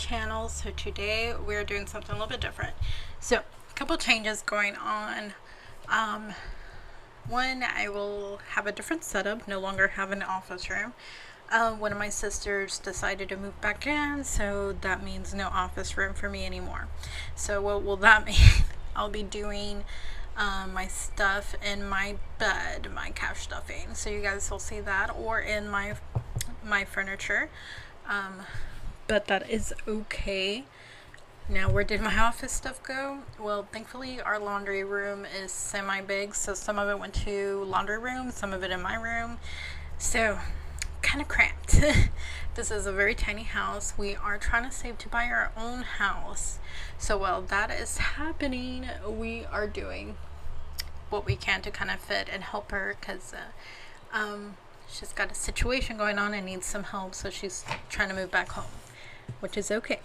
channel. So today we're doing something a little bit different. So a couple changes going on. One, I will have a different setup, no longer have an office room. One of my sisters decided to move back in, so that means no office room for me anymore. So what will that mean? I'll be doing my stuff in my bed, my couch stuffing. So you guys will see that, or in my furniture. But that is okay. Now, where did my office stuff go? Well, thankfully our laundry room is semi-big, so some of it went to laundry room, some of it in my room. So kind of cramped. This is a very tiny house. We are trying to save to buy our own house. So while that is happening, we are doing what we can to kind of fit and help her, because she's got a situation going on and needs some help, so she's trying to move back home, which is okay.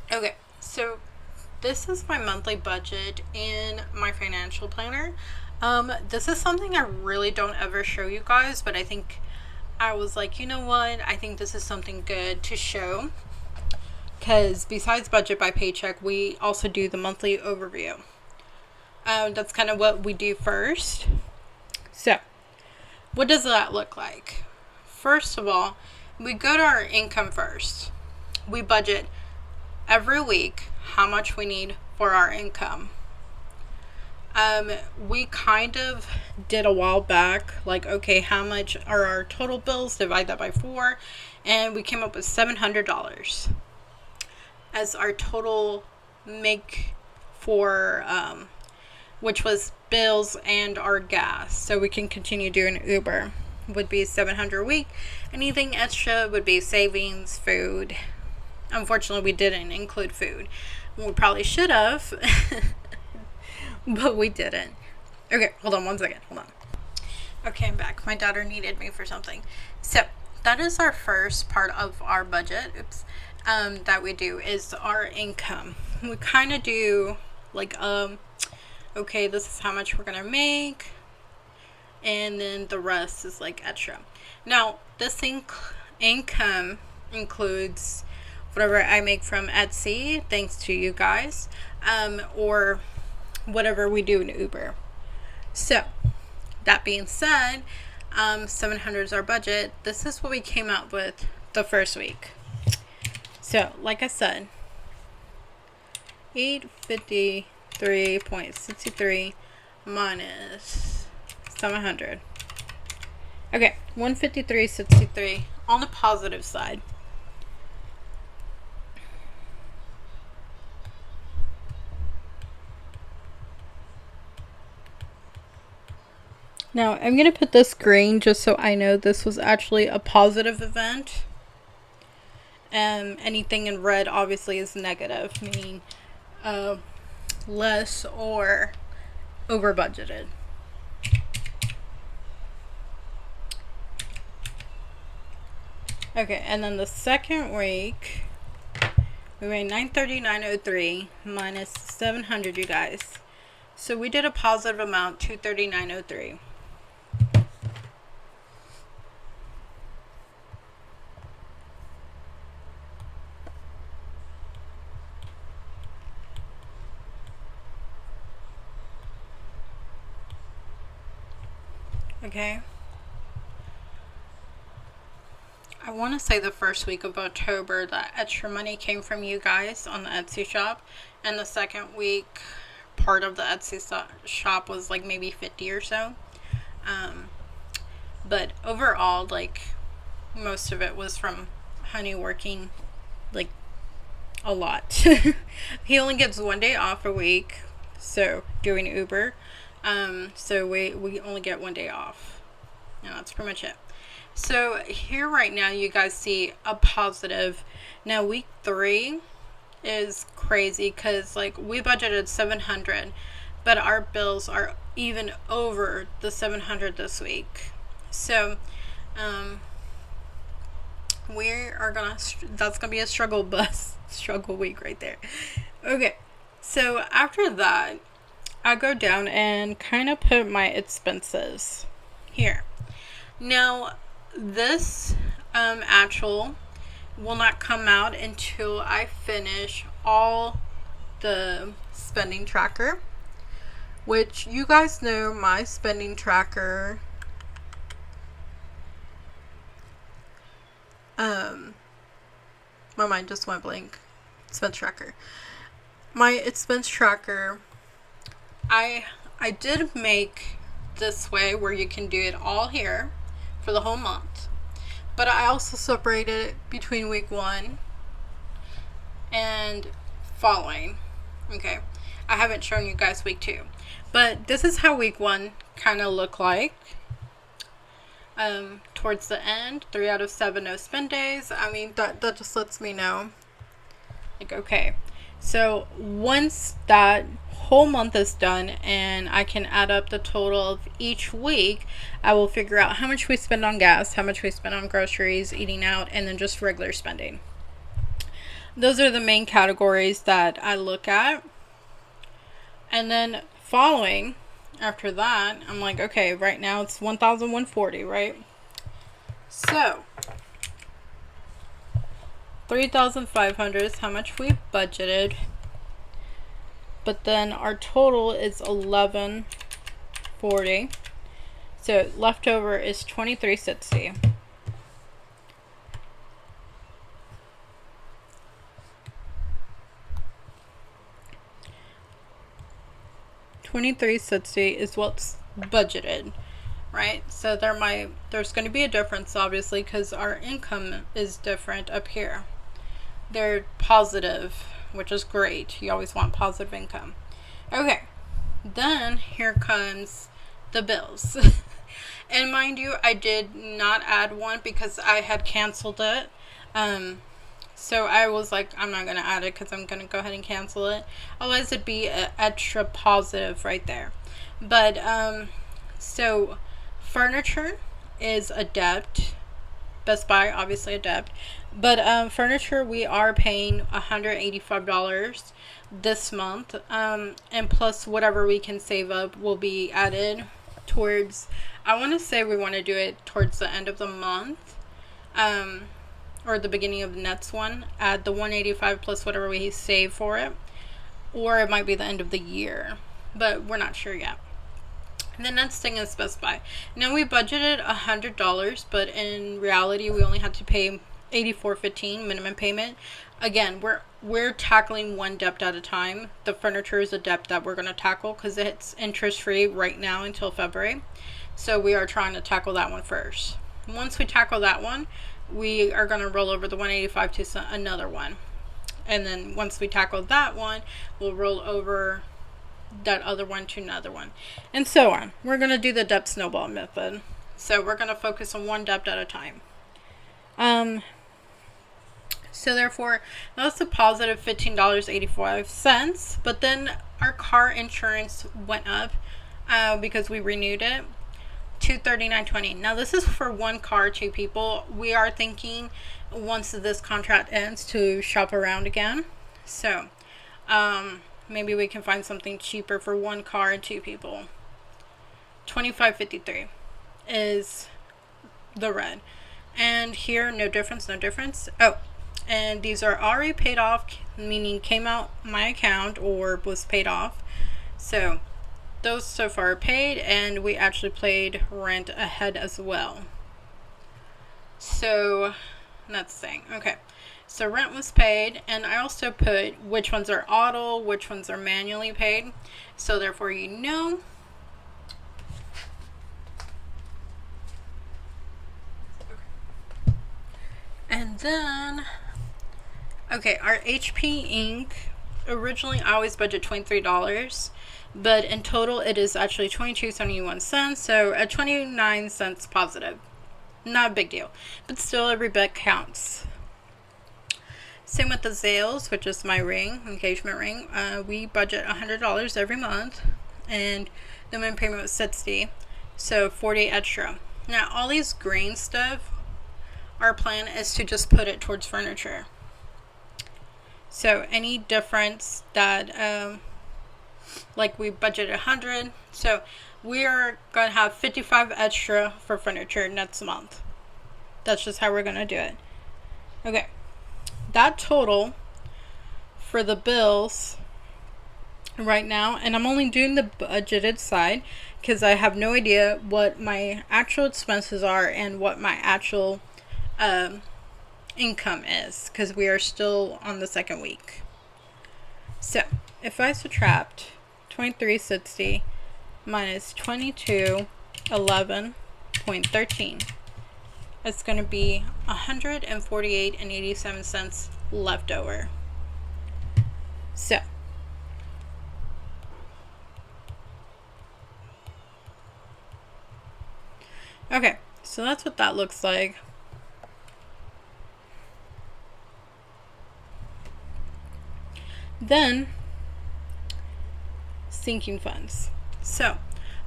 Okay, so this is my monthly budget in my financial planner. This is something I really don't ever show you guys, but I think I was like, you know what, I think this is something good to show, because besides budget by paycheck, we also do the monthly overview. That's kind of what we do first. So what does that look like? First of all, we go to our income first. We budget every week how much we need for our income. We kind of did a while back, like, okay, how much are our total bills? Divide that by 4, and we came up with $700 as our total make for, which was bills and our gas. So we can continue doing Uber. Would be $700 a week. Anything extra would be savings, food. Unfortunately, we didn't include food. We probably should have, but we didn't. Okay, hold on one second. Hold on. Okay, I'm back. My daughter needed me for something. So that is our first part of our budget. That we do is our income. We kind of do like, okay, this is how much we're gonna make, and then the rest is like extra. Now, this income includes whatever I make from Etsy, thanks to you guys, or whatever we do in Uber. So that being said, 700 is our budget. This is what we came out with the first week. So like I said, 853.63 minus 700. Okay, 153.63 on the positive side. Now, I'm going to put this green just so I know this was actually a positive event. Anything in red obviously is negative, meaning less or over budgeted. Okay, and then the second week, we made 939.03 minus 700, you guys. So we did a positive amount, 239.03. Okay. I want to say the first week of October, that extra money came from you guys on the Etsy shop, and the second week, part of the Etsy shop was like maybe 50 or so. But overall, like, most of it was from Honey working like a lot. He only gets 1 day off a week, so doing Uber. So we only get 1 day off, and that's pretty much it. So here right now you guys see a positive. Now week 3 is crazy, because like we budgeted 700, but our bills are even over the 700 this week. So we are that's gonna be a struggle week right there. Okay, so after that, I go down and kind of put my expenses here. Now, this actual will not come out until I finish all the spending tracker, which you guys know my spending tracker. My mind just went blank. Expense tracker. My expense tracker, I did make this way where you can do it all here for the whole month. But I also separated it between week 1 and following. Okay. I haven't shown you guys week 2. But this is how week 1 kind of looked like. Towards the end, 3 out of 7 no spend days. I mean, that just lets me know. Like, okay. So once that whole month is done and I can add up the total of each week, I will figure out how much we spend on gas, how much we spend on groceries, eating out, and then just regular spending. Those are the main categories that I look at. And then following after that, I'm like, okay, right now it's $1,140, right? So $3,500 is how much we budgeted, but then our total is $1,140. So leftover is $2,360. $2,360 is what's budgeted, right? So there's going to be a difference, obviously, because our income is different up here. They're positive, which is great. You always want positive income. Okay, then here comes the bills. And mind you, I did not add one because I had canceled it. So I was like, I'm not going to add it because I'm going to go ahead and cancel it. Otherwise, it'd be an extra positive right there. But, so furniture is a debt. Best Buy, obviously a debt. But furniture, we are paying $185 this month. And plus whatever we can save up will be added towards, I want to say we want to do it towards the end of the month. Or the beginning of the next one, add the $185 plus whatever we save for it, or it might be the end of the year, but we're not sure yet. And the next thing is Best Buy. Now we budgeted $100, but in reality we only had to pay $84.15 minimum payment. Again, we're tackling one debt at a time. The furniture is a debt that we're going to tackle because it's interest free right now until February, so we are trying to tackle that one first. Once we tackle that one, we are going to roll over the $185 to another one. And then once we tackle that one, we'll roll over that other one to another one. And so on. We're going to do the debt snowball method. So we're going to focus on one debt at a time. So therefore, that's a positive $15.85. But then our car insurance went up because we renewed it. $239.20. Now this is for one car, 2 people. We are thinking once this contract ends to shop around again. So maybe we can find something cheaper for one car and 2 people. $25.53 is the red. And here, no difference, no difference. Oh, and these are already paid off, meaning came out my account or was paid off. So those so far are paid, and we actually paid rent ahead as well. So that's the thing. Okay, so rent was paid, and I also put which ones are auto, which ones are manually paid, so therefore you know. And then, okay, our HP Inc. Originally I always budget $23. But in total, it is actually $22.71, so at 29 cents positive. Not a big deal, but still every bit counts. Same with the Zales, which is my ring, engagement ring. We budget $100 every month, and the minimum payment was $60, so $40 extra. Now, all these green stuff, our plan is to just put it towards furniture. So any difference that like we budgeted 100, so we are gonna have 55 extra for furniture next month. That's just how we're gonna do it. Okay, that total for the bills right now, and I'm only doing the budgeted side because I have no idea what my actual expenses are and what my actual income is, because we are still on the second week. So if I subtract 2360 minus 2211.13, it's going to be 148.87 left over. So okay, so that's what that looks like. Then sinking funds. So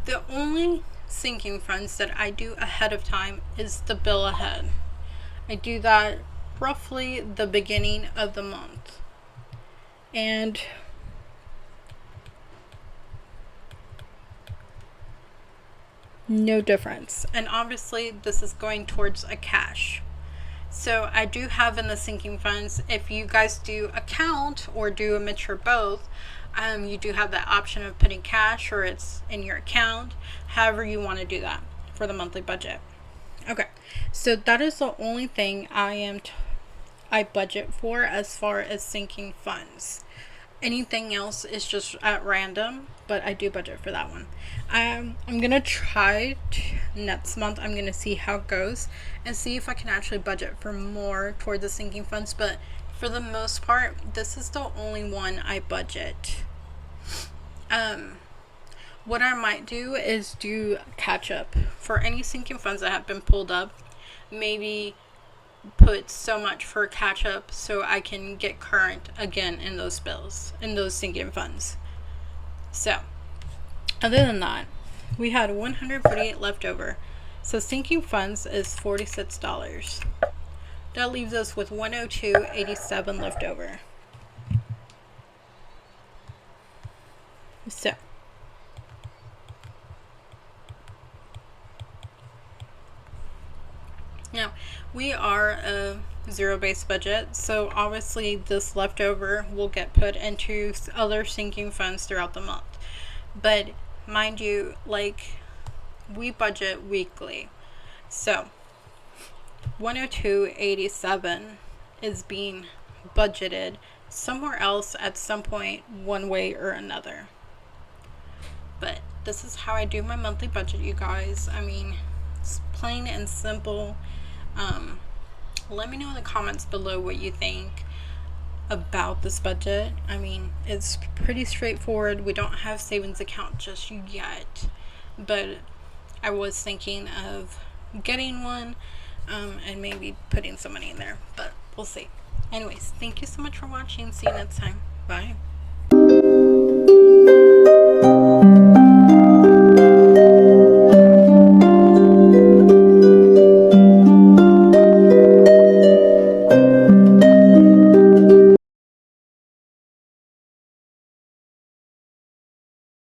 the only sinking funds that I do ahead of time is the bill ahead. I do that roughly the beginning of the month. And no difference. And obviously this is going towards a cash. So I do have in the sinking funds, if you guys do account or do a mixture both, you do have that option of putting cash or it's in your account, however you want to do that for the monthly budget. Okay, so that is the only thing I budget for as far as sinking funds. Anything else is just at random, but I do budget for that one. I'm gonna try next month. I'm gonna see how it goes and see if I can actually budget for more toward the sinking funds. But for the most part, this is the only one I budget. What I might do is do catch up for any sinking funds that have been pulled up. Maybe put so much for catch up so I can get current again in those bills, in those sinking funds. So other than that, we had 148 left over. So sinking funds is $46. That leaves us with 102.87 left over. So now we are a zero-based budget, so obviously this leftover will get put into other sinking funds throughout the month. But mind you, like, we budget weekly, so 102.87 is being budgeted somewhere else at some point, one way or another. But this is how I do my monthly budget, you guys. I mean, it's plain and simple. Let me know in the comments below what you think about this budget. I mean, it's pretty straightforward. We don't have savings account just yet, but I was thinking of getting one and maybe putting some money in there, but we'll see. Anyways, thank you so much for watching. See you next time. Bye.